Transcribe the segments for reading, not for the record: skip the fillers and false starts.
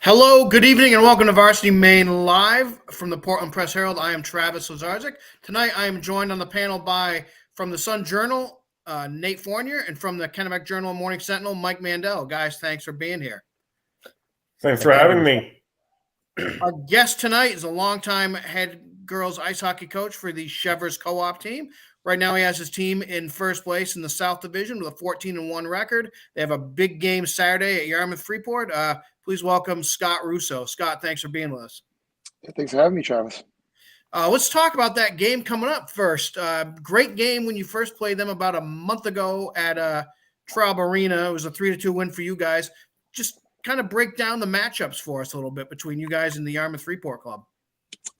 Hello, good evening, and welcome to Varsity Maine Live from the Portland Press Herald. I am Travis Lazarzik. Tonight, I am joined on the panel by, from the Sun Journal, Nate Fournier, and from the Kennebec Journal and Morning Sentinel, Mike Mandel. Guys, thanks for being here. Thanks for having me. Our guest tonight is a longtime head girls ice hockey coach for the Chevers co-op team. Right now, he has his team in first place in the South Division with a 14-1 record. They have a big game Saturday at Yarmouth Freeport. Please welcome Scott Russo. Scott, thanks for being with us. Thanks for having me, Travis. Let's talk about that game coming up first. Great game when you first played them about a month ago at Traub Arena. It was a 3-2 win for you guys. Just kind of break down the matchups for us a little bit between you guys and the Yarmouth Freeport Club.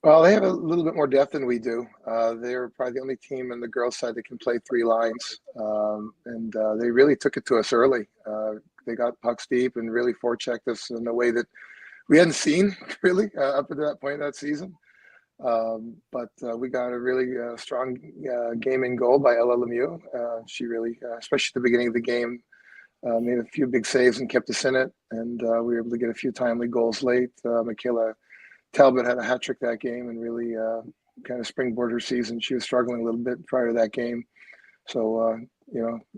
Well, they have a little bit more depth than we do. They're probably the only team on the girls' side that can play three lines, and they really took it to us early. They got pucks deep and really forechecked us in a way that we hadn't seen really up to that point of that season. But we got a really strong game in goal by Ella Lemieux. She really, especially at the beginning of the game, made a few big saves and kept us in it. And we were able to get a few timely goals late. Michaela Talbot had a hat trick that game and really kind of springboard her season. She was struggling a little bit prior to that game. So,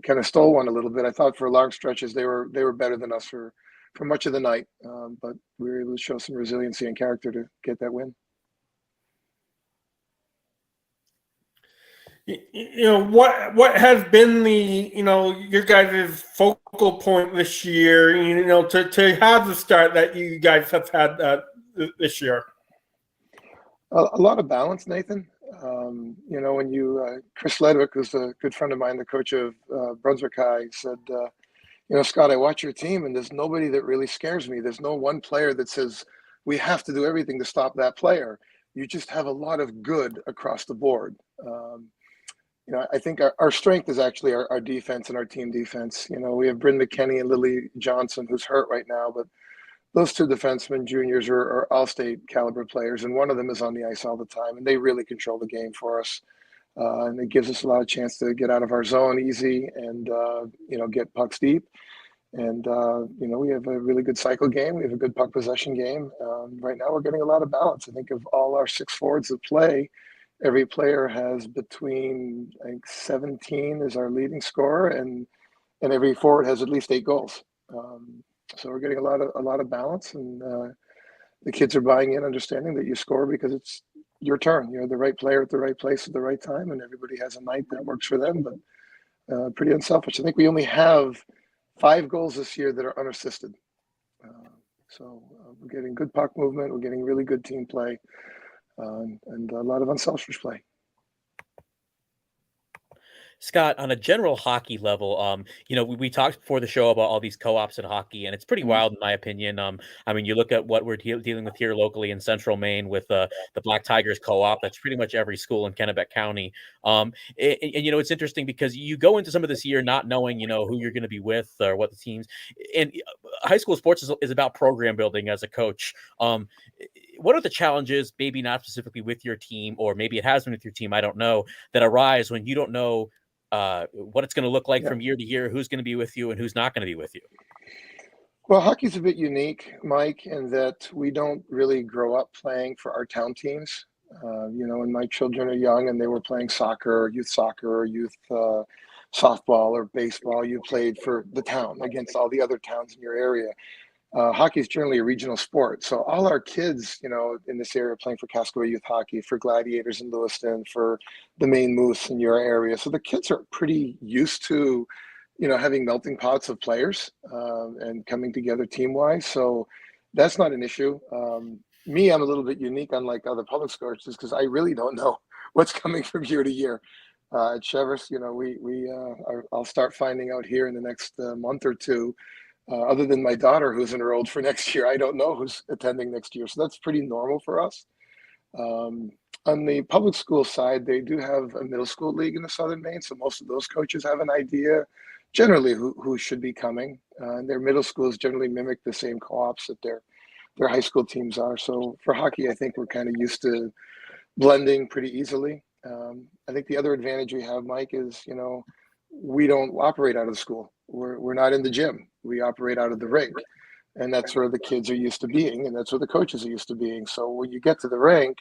kind of stole one a little bit. I thought for long stretches they were better than us for much of the night. But we were able to show some resiliency and character to get that win. What has been the your guys' focal point this year, to have the start that you guys have had this year? A lot of balance, Nathan. When Chris Ledwick, who's a good friend of mine, the coach of Brunswick High, said, Scott, I watch your team and there's nobody that really scares me. There's no one player that says we have to do everything to stop that player. You just have a lot of good across the board. I think our strength is actually our defense and our team defense. We have Bryn McKenney and Lily Johnson, who's hurt right now, but those two defensemen, juniors, are all-state caliber players, and one of them is on the ice all the time, and they really control the game for us. And it gives us a lot of chance to get out of our zone easy and, get pucks deep. And, we have a really good cycle game. We have a good puck possession game. Right now we're getting a lot of balance. I think of all our six forwards that play, every player has between, I think, 17 is our leading scorer, and every forward has at least 8 goals. So we're getting a lot of balance, and the kids are buying in, understanding that you score because it's your turn. You're the right player at the right place at the right time, and everybody has a night that works for them. But pretty unselfish. I think we only have 5 goals this year that are unassisted. So we're getting good puck movement. We're getting really good team play. And a lot of unselfish play. Scott, on a general hockey level, we talked before the show about all these co-ops in hockey, and it's pretty wild in my opinion. You look at what we're dealing with here locally in Central Maine with the Black Tigers co-op. That's pretty much every school in Kennebec County. It's interesting because you go into some of this year not knowing, who you're going to be with or what the teams. And high school sports is about program building as a coach. What are the challenges, maybe not specifically with your team, or maybe it has been with your team, I don't know, that arise when you don't know what it's going to look like from year to year, who's going to be with you and who's not going to be with you? Well, hockey's a bit unique, Mike, in that we don't really grow up playing for our town teams. When my children are young and they were playing soccer, or youth softball or baseball, you played for the town against all the other towns in your area. Hockey is generally a regional sport. So all our kids, in this area are playing for Cascaway Youth Hockey, for Gladiators in Lewiston, for the Maine Moose in your area. So the kids are pretty used to, having melting pots of players and coming together team-wise. So that's not an issue. Me, I'm a little bit unique, unlike other public schools, just because I really don't know what's coming from year to year. At Chevers, I'll start finding out here in the next month or two. Other than my daughter, who's enrolled for next year, I don't know who's attending next year. So that's pretty normal for us. On the public school side, they do have a middle school league in the Southern Maine. So most of those coaches have an idea generally who should be coming. And their middle schools generally mimic the same co-ops that their high school teams are. So for hockey, I think we're kind of used to blending pretty easily. I think the other advantage we have, Mike, is, we don't operate out of the school. We're not in the gym. We operate out of the rink. and that's where the kids are used to being, and that's where the coaches are used to being. So when you get to the rink,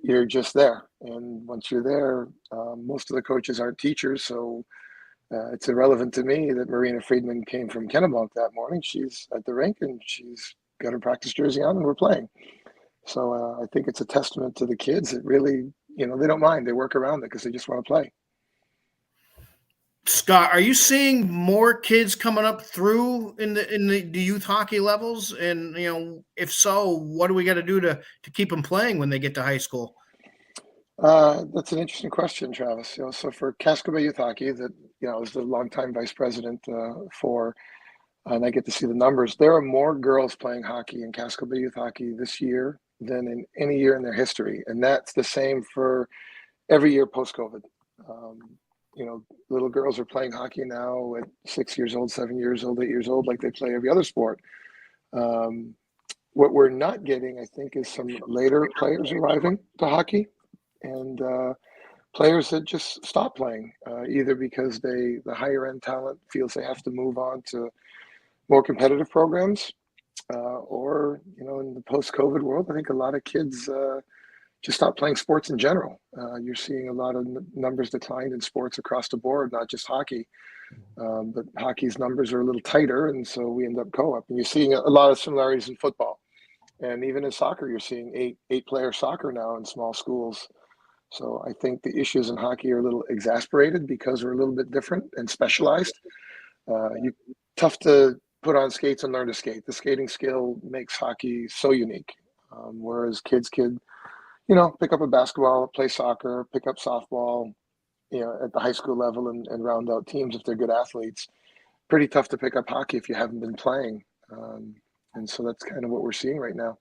you're just there, and once you're there, most of the coaches aren't teachers, so it's irrelevant to me that Marina Friedman came from Kennebunk that morning. She's at the rink and she's got her practice jersey on, and we're playing. So I think it's a testament to the kids that really, they don't mind. They work around it because they just want to play. Scott, are you seeing more kids coming up through in the youth hockey levels? And if so, what do we got to do to keep them playing when they get to high school? That's an interesting question, Travis. So for Casco Bay Youth Hockey, that I was the longtime vice president for, and I get to see the numbers. There are more girls playing hockey in Casco Bay Youth Hockey this year than in any year in their history, and that's the same for every year post-COVID. Little girls are playing hockey now at 6 years old, 7 years old, 8 years old, like they play every other sport. What we're not getting, I think, is some later players arriving to hockey, and players that just stop playing, either because the higher end talent feels they have to move on to more competitive programs, or in the post-COVID world, I think a lot of kids just stop playing sports in general. You're seeing a lot of numbers decline in sports across the board, not just hockey. But hockey's numbers are a little tighter, and so we end up co-op. And you're seeing a lot of similarities in football, and even in soccer, you're seeing eight-player soccer now in small schools. So I think the issues in hockey are a little exasperated because we're a little bit different and specialized. Tough to put on skates and learn to skate. The skating skill makes hockey so unique, whereas kids could, pick up a basketball, play soccer, pick up softball, at the high school level and round out teams if they're good athletes. Pretty tough to pick up hockey if you haven't been playing. And so that's kind of what we're seeing right now.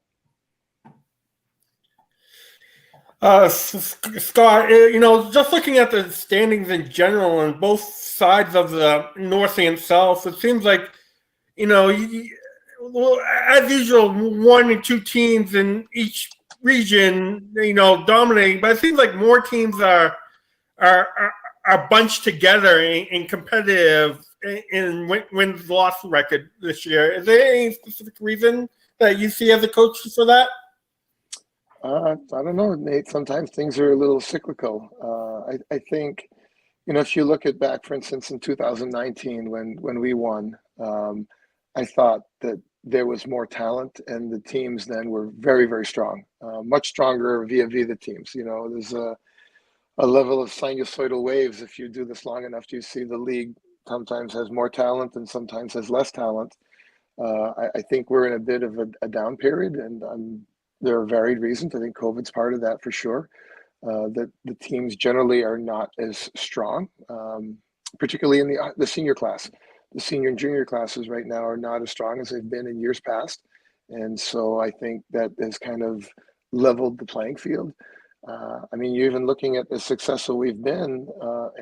Scott, just looking at the standings in general on both sides of the North and South, it seems like, as usual, 1 and 2 teams in each region, dominating. But it seems like more teams are bunched together and competitive in wins-loss record this year. Is there any specific reason that you see as a coach for that? I don't know, Nate. Sometimes things are a little cyclical. I think, if you look at back, for instance, in 2019 when we won, I thought that there was more talent, and the teams then were very, very strong, much stronger via the teams. There's a level of sinusoidal waves. If you do this long enough, you see the league sometimes has more talent and sometimes has less talent. I think we're in a bit of a down period, and there are varied reasons. I think COVID's part of that for sure. That the teams generally are not as strong, particularly in the senior class. The senior and junior classes right now are not as strong as they've been in years past. And so I think that has kind of leveled the playing field. You're even looking at the successful we've been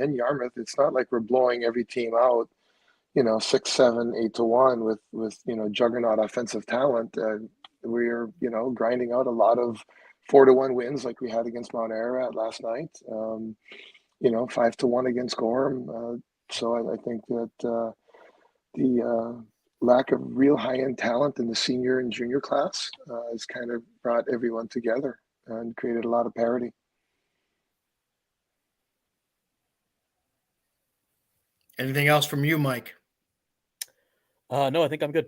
in Yarmouth. It's not like we're blowing every team out, 6, 7, 8-1 with juggernaut offensive talent. We're grinding out a lot of 4-1 wins like we had against Mount Ararat last night. 5-1 against Gorham. So I think that the lack of real high-end talent in the senior and junior class has kind of brought everyone together and created a lot of parity. Anything else from you, Mike? No, I think I'm good.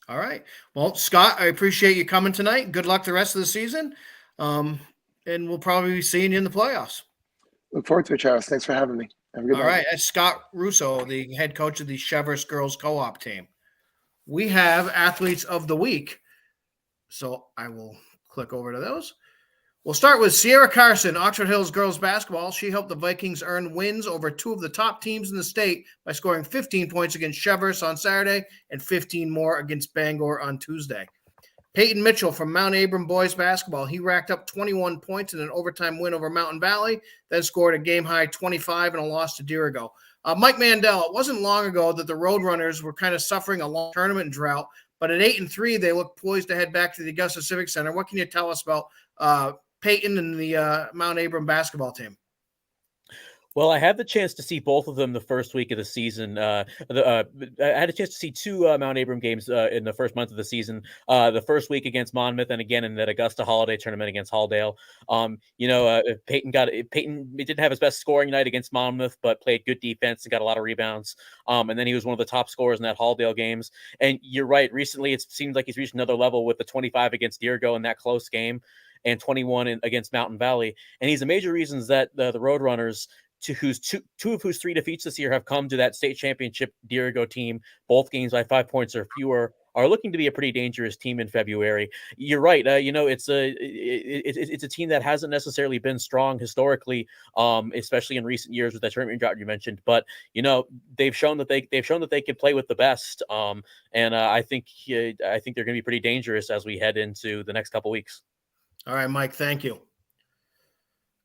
All right. Well, Scott, I appreciate you coming tonight. Good luck the rest of the season. And we'll probably be seeing you in the playoffs. Look forward to it, Charles. Thanks for having me. Have a good night. All right. That's Scott Russo, the head coach of the Cheverus Girls Co-op team. We have athletes of the week. So I will click over to those. We'll start with Sierra Carson, Oxford Hills girls basketball. She helped the Vikings earn wins over 2 of the top teams in the state by scoring 15 points against Cheverus on Saturday and 15 more against Bangor on Tuesday. Peyton Mitchell from Mount Abram boys basketball. He racked up 21 points in an overtime win over Mountain Valley, then scored a game-high 25 in a loss to Dirigo. Mike Mandel, it wasn't long ago that the Roadrunners were kind of suffering a long tournament drought, but at 8-3, they look poised to head back to the Augusta Civic Center. What can you tell us about Peyton and the Mount Abram basketball team? Well, I had the chance to see both of them the first week of the season. I had a chance to see two Mount Abram games in the first month of the season. The first week against Monmouth, and again in that Augusta Holiday tournament against Halldale. Peyton didn't have his best scoring night against Monmouth, but played good defense and got a lot of rebounds. And then he was one of the top scorers in that Halldale games. And you're right. Recently, it seems like he's reached another level with the 25 against Deergo in that close game, and 21 against Mountain Valley. And he's a major reasons that the Roadrunners, to whose two of whose three defeats this year have come to that state championship Deergo team, both games by 5 points or fewer, are looking to be a pretty dangerous team in February. You're right. It's a team that hasn't necessarily been strong historically, especially in recent years with that tournament drought you mentioned. But they've shown that they can play with the best. I think they're going to be pretty dangerous as we head into the next couple weeks. All right, Mike. Thank you.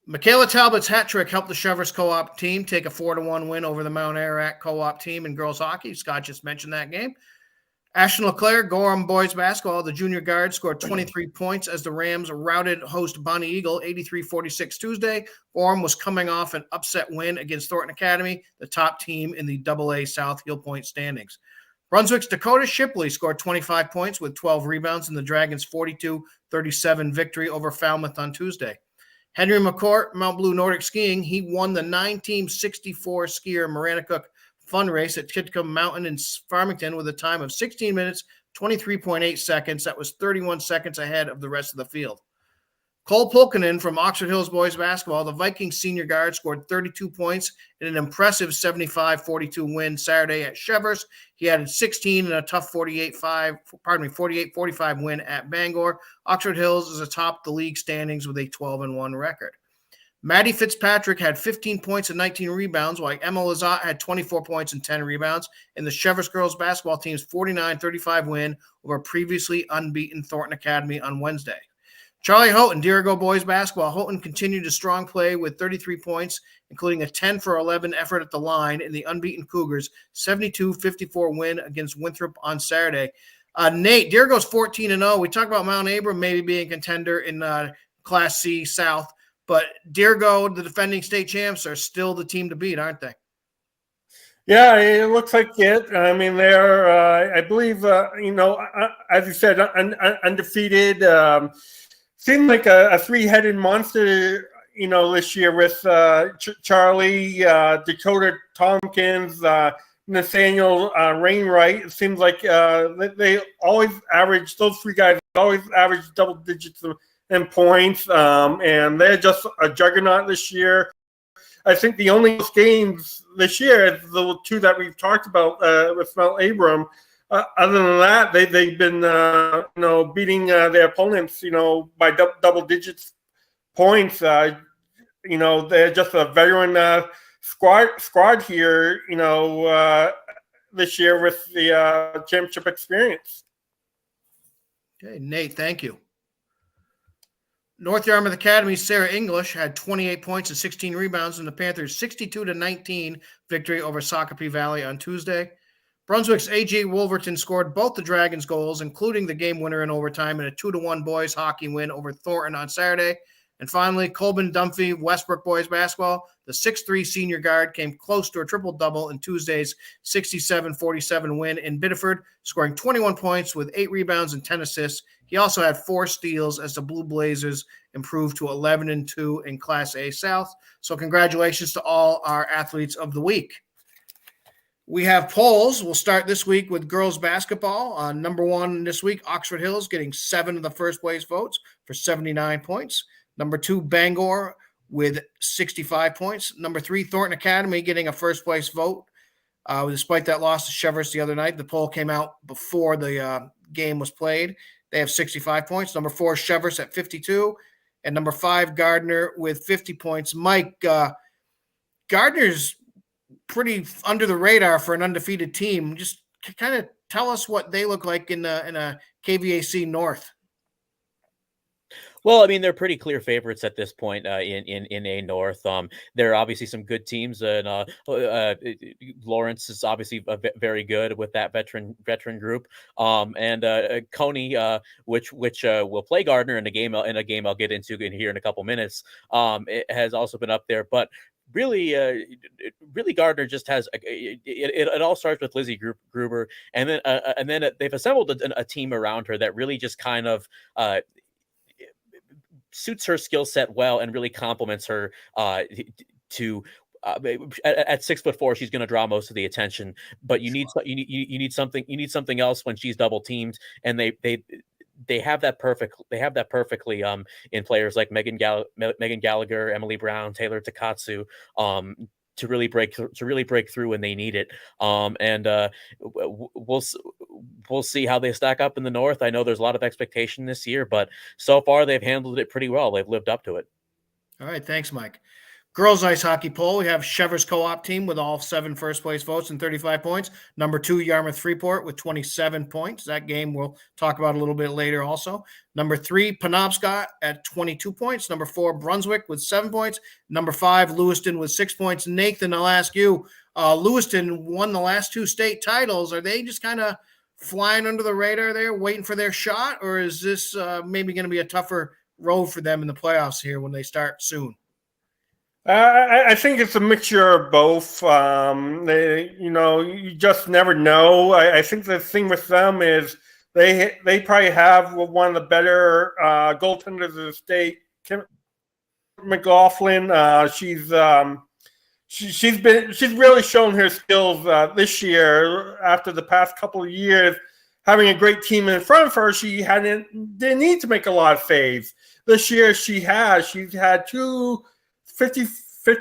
Michaela Talbot's hat trick helped the Chevers co-op team take a 4-1 win over the Mount Ararat co-op team in girls hockey. Scott just mentioned that game. Ashton LeClaire, Gorham boys basketball, the junior guard, scored 23 points as the Rams routed host Bonnie Eagle 83-46 Tuesday. Gorham was coming off an upset win against Thornton Academy, the top team in the AA South Heel Point standings. Brunswick's Dakota Shipley scored 25 points with 12 rebounds in the Dragons' 42-37 victory over Falmouth on Tuesday. Henry McCourt, Mount Blue Nordic Skiing, he won the 9-team 64 skier Maranacook fun race at Titcomb Mountain in Farmington with a time of 16 minutes, 23.8 seconds. That was 31 seconds ahead of the rest of the field. Cole Pulkinen from Oxford Hills boys basketball, the Vikings senior guard, scored 32 points in an impressive 75-42 win Saturday at Chevers. He added 16 in a tough 48-45 win at Bangor. Oxford Hills is atop the league standings with a 12-1 record. Maddie Fitzpatrick had 15 points and 19 rebounds, while Emma Lazat had 24 points and 10 rebounds in the Chevers girls basketball team's 49-35 win over previously unbeaten Thornton Academy on Wednesday. Charlie Houghton, Deergo boys basketball. Houghton continued a strong play with 33 points, including a 10-for-11 effort at the line in the unbeaten Cougars' 72-54 win against Winthrop on Saturday. Nate, Deergo's 14-0. We talked about Mount Abram maybe being a contender in Class C South, but Deergo, the defending state champs, are still the team to beat, aren't they? Yeah, it looks like it. I mean, they're, I believe, as you said, undefeated. Seemed like a three-headed monster, this year with Charlie, Dakota Tompkins, Nathaniel Rainwright. It seems like they always average, those three guys always average double digits in points, and they're just a juggernaut this year. I think the only games this year is the two that we've talked about with Mount Abram. Other than that, they've been beating their opponents by double digits points. They're just a veteran squad here. This year with the championship experience. Okay, Nate, thank you. North Yarmouth Academy's Sarah English had 28 points and 16 rebounds in the Panthers' 62-19 victory over Shakopee Valley on Tuesday. Brunswick's A.J. Wolverton scored both the Dragons' goals, including the game winner in overtime, in a 2-1 boys hockey win over Thornton on Saturday. And finally, Colbin Dunphy, Westbrook boys basketball, the 6'3" senior guard, came close to a triple-double in Tuesday's 67-47 win in Biddeford, scoring 21 points with 8 rebounds and 10 assists. He also had 4 steals as the Blue Blazers improved to 11-2 in Class A South. So congratulations to all our athletes of the week. We have polls. We'll start this week with girls basketball. Number 1 this week, Oxford Hills, getting 7 of the first place votes for 79 points. Number 2, Bangor with 65 points. Number 3, Thornton Academy, getting a first place vote. Despite that loss to Chevers the other night, the poll came out before the game was played. They have 65 points. Number 4, Chevers at 52. And number 5, Gardner with 50 points. Mike, Gardner's pretty under the radar for an undefeated team. Just kind of tell us what they look like in a KVAC North. Well, I mean, they're pretty clear favorites at this point in A North. There are obviously some good teams, and Lawrence is obviously very good with that veteran group. And Coney, which will play Gardner in a game I'll get into here in a couple minutes, it has also been up there. But really Gardner just has it all starts with Lizzie Gruber, and then they've assembled a team around her that really just kind of suits her skill set well and really complements her to at 6'4", she's going to draw most of the attention, but you need something else when she's double teamed, and they have that perfectly in players like Megan Gallagher, Emily Brown, Taylor Takatsu, to really break through when they need it. We'll see how they stack up in the North. I know there's a lot of expectation this year, but so far they've handled it pretty well. They've lived up to it. All right, thanks, Mike. Girls ice hockey poll. We have Chever's co-op team with all 7 first-place votes and 35 points. Number 2, Yarmouth Freeport with 27 points. That game we'll talk about a little bit later also. Number 3, Penobscot at 22 points. Number 4, Brunswick with 7 points. Number 5, Lewiston with 6 points. Nathan, I'll ask you, Lewiston won the last 2 state titles. Are they just kind of flying under the radar there, waiting for their shot, or is this maybe going to be a tougher road for them in the playoffs here when they start soon? I think it's a mixture of both. You just never know. I think the thing with them is they probably have one of the better goaltenders of the state, Kim McLaughlin. She's really shown her skills this year. After the past couple of years, having a great team in front of her, she didn't need to make a lot of saves. This year, she's had 2 50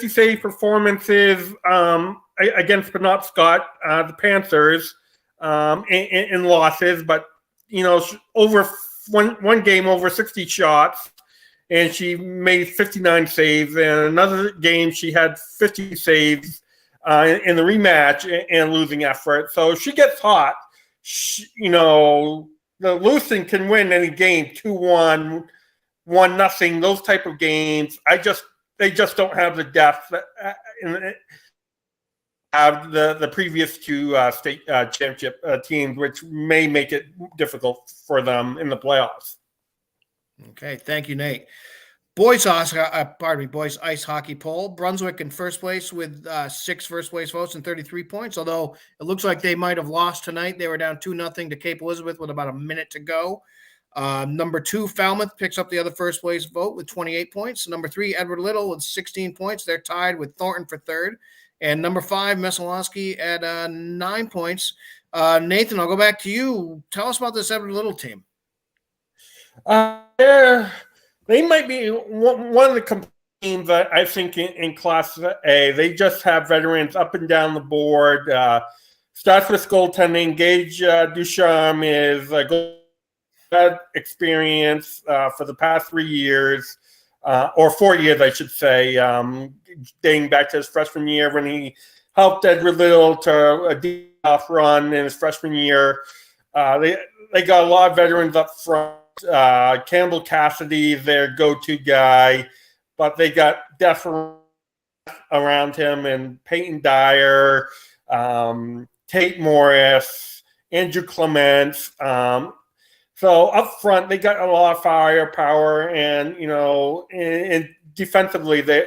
save performances against Penobscot, the Panthers, in losses, but over one game over 60 shots, and she made 59 saves. And another game she had 50 saves in the rematch and losing effort. So she gets hot. The Lewiston can win any game, 2-1, 1-0, those type of games. They just don't have the depth have the previous 2 state championship teams, which may make it difficult for them in the playoffs. Okay, thank you, Nate. Boys ice hockey poll. Brunswick in first place with 6 first-place votes and 33 points, although it looks like they might have lost tonight. They were down 2-0 to Cape Elizabeth with about a minute to go. Number 2, Falmouth picks up the other first-place vote with 28 points. Number 3, Edward Little with 16 points. They're tied with Thornton for third. And number 5, Messalowski at 9 points. Nathan, I'll go back to you. Tell us about this Edward Little team. They might be one of the teams that I think in Class A. They just have veterans up and down the board. Starts with goaltending. Gage Ducharme is a goal experience for the past 3 years, or 4 years, I should say, dating back to his freshman year when he helped Edward Little to a deep off run in his freshman year. They got a lot of veterans up front. Campbell Cassidy, their go-to guy, but they got definitely around him, and Peyton Dyer, Tate Morris, Andrew Clements. So up front, they got a lot of firepower, and and defensively, they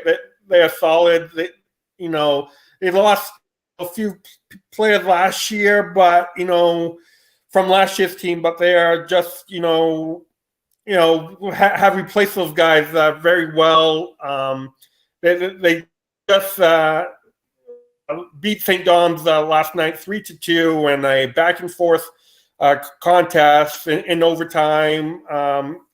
are solid. They lost a few players last year, but from last year's team, but they are just have replaced those guys very well. They just beat St. Dom's last night 3-2 in a back and forth contest in overtime,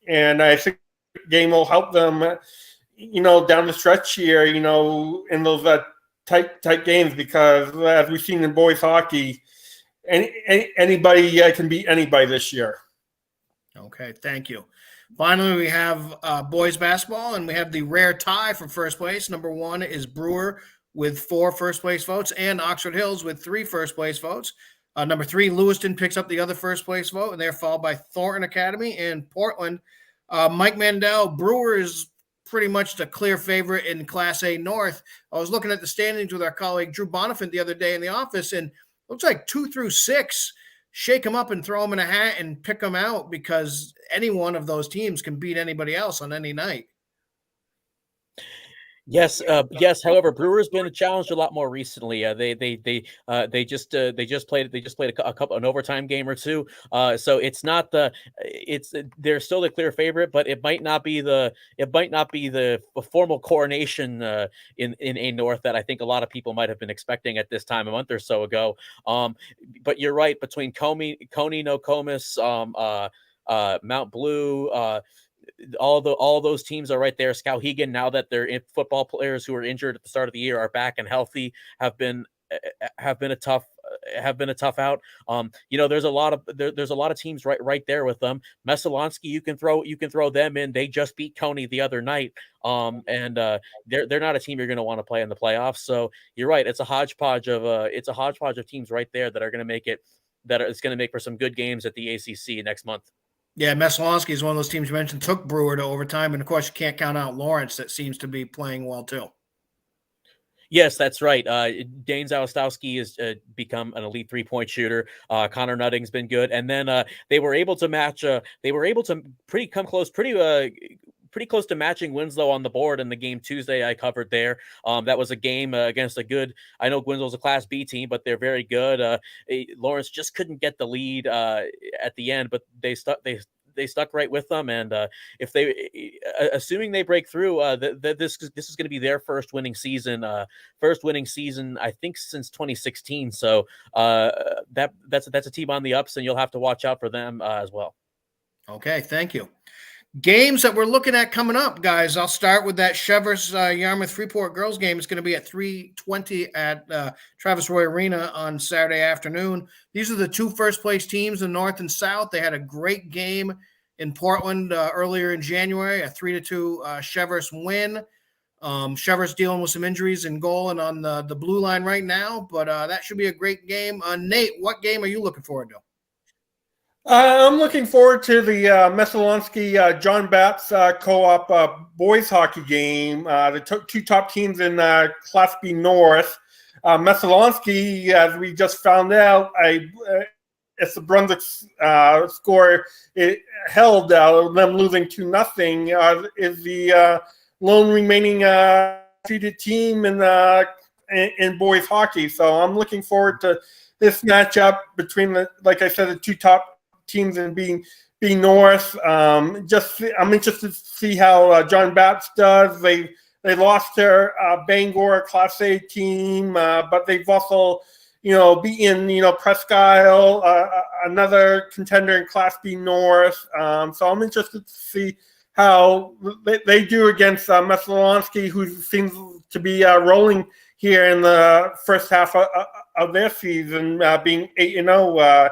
and I think the game will help them, down the stretch here, in those tight games, because as we've seen in boys hockey, anybody can beat anybody this year. Okay, thank you. Finally, we have boys basketball, and we have the rare tie for first place. Number 1 is Brewer with 4 first-place votes, and Oxford Hills with 3 first-place votes. Number 3, Lewiston picks up the other first-place vote, and they're followed by Thornton Academy and Portland. Mike Mandel, Brewer is pretty much the clear favorite in Class A North. I was looking at the standings with our colleague Drew Bonifant the other day in the office, and looks like 2 through 6, shake them up and throw them in a hat and pick them out, because any one of those teams can beat anybody else on any night. Yes. However, Brewers been challenged a lot more recently. They just played a couple an overtime game or two. So it's not they're still the clear favorite, but it might not be the formal coronation in A North that I think a lot of people might have been expecting at this time a month or so ago. But you're right, between Coney, Nokomis, Mount Blue, all those teams are right there. Skowhegan, now that their football players who were injured at the start of the year are back and healthy, have been a tough out. There's a lot of teams right there with them. Messalonsky, you can throw them in. They just beat Coney the other night. And they're not a team you're going to want to play in the playoffs. So you're right. It's a hodgepodge of teams right there that are going to make it. That it's going to make for some good games at the ACC next month. Yeah, Messalonsky is one of those teams you mentioned, took Brewer to overtime. And, of course, you can't count out Lawrence that seems to be playing well, too. Yes, that's right. Dane Zalostowski has become an elite 3-point shooter. Connor Nutting's been good. And then they were able to match pretty close to matching Winslow on the board in the game Tuesday I covered there. That was a game against I know Winslow's a Class B team, but they're very good. Lawrence just couldn't get the lead at the end, but they stuck right with them. And if assuming they break through, this is going to be their first winning season, I think, since 2016. So that's a team on the ups, and you'll have to watch out for them as well. Okay, thank you. Games that we're looking at coming up, guys. I'll start with that Chevers Yarmouth Freeport girls game. It's going to be at 3:20 at Travis Roy Arena on Saturday afternoon. These are the two first-place teams in North and South. They had a great game in Portland earlier in January, a 3-2 Chevers win. Chevers dealing with some injuries in goal and on the blue line right now, but that should be a great game. Nate, what game are you looking forward to? I'm looking forward to the Messalonsky John Bapt's co-op boys hockey game. The two top teams in Class B North. Messalonsky, as we just found out, it's the Brunswick score. It held them losing 2-0. Is the lone remaining defeated team in boys hockey. So I'm looking forward to this matchup between like I said, the two top teams in being North. I'm interested to see how John Baptist does. They lost their Bangor Class A team, but they've also beaten Presque Isle, another contender in Class B North. So I'm interested to see how they do against Messalonsky, who seems to be rolling here in the first half of their season, being 8-0.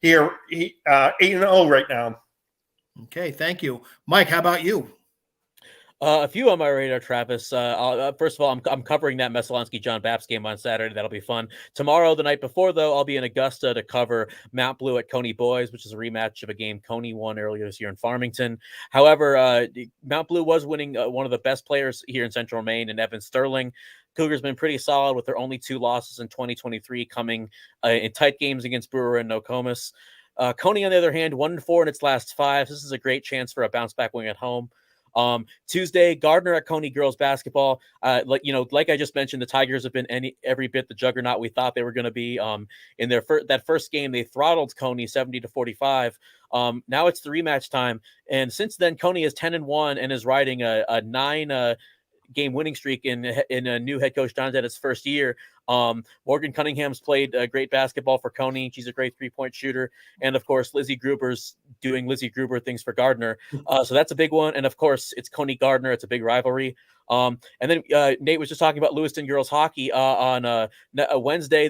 Here, 8-0 right now. Okay, thank you, Mike. How about you? A few on my radar, Travis. First of all, I'm covering that Messalonsky John Baptist game on Saturday. That'll be fun. Tomorrow, the night before, though, I'll be in Augusta to cover Mount Blue at Coney Boys, which is a rematch of a game Coney won earlier this year in Farmington. However, Mount Blue was winning one of the best players here in Central Maine, in Evan Sterling. Cougars been pretty solid with their only 2 losses in 2023, coming in tight games against Brewer and Nokomis. Coney, on the other hand, 1-4 in its last 5. This is a great chance for a bounce back win at home. Tuesday, Gardner at Coney girls basketball. Like I just mentioned, the Tigers have been every bit the juggernaut we thought they were going to be. In that first game, they throttled Coney 70-45. Now it's the rematch time, and since then, Coney is 10-1 and is riding a 9 game winning streak in a new head coach John Detta's first year. Morgan Cunningham's played great basketball for Coney. She's a great 3-point shooter. And of course, Lizzie Gruber's doing Lizzie Gruber things for Gardner. So that's a big one. And of course, it's Coney Gardner. It's a big rivalry. And then Nate was just talking about Lewiston girls hockey on Wednesday.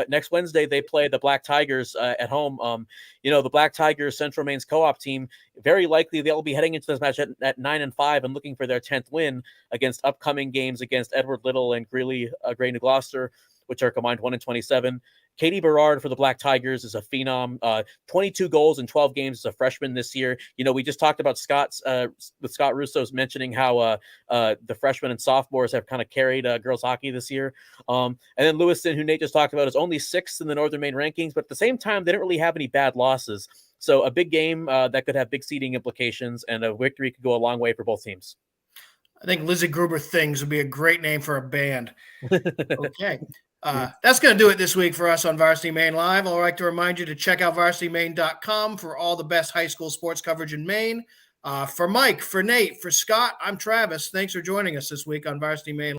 Next Wednesday, they play the Black Tigers at home. The Black Tigers, Central Maine's co-op team, very likely they'll be heading into this match at 9-5 and looking for their 10th win against upcoming games against Edward Little and Greeley Gray New Gloucester, which are combined 1-27. Katie Berard for the Black Tigers is a phenom. 22 goals in 12 games as a freshman this year. We just talked about with Scott Russo's mentioning how the freshmen and sophomores have kind of carried girls hockey this year. And then Lewiston, who Nate just talked about, is only 6th in the Northern Maine rankings, but at the same time, they don't really have any bad losses. So a big game that could have big seeding implications, and a victory could go a long way for both teams. I think Lizzie Gruber Things would be a great name for a band. Okay. That's going to do it this week for us on Varsity Maine Live. I'd like to remind you to check out varsitymaine.com for all the best high school sports coverage in Maine. For Mike, for Nate, for Scott, I'm Travis. Thanks for joining us this week on Varsity Maine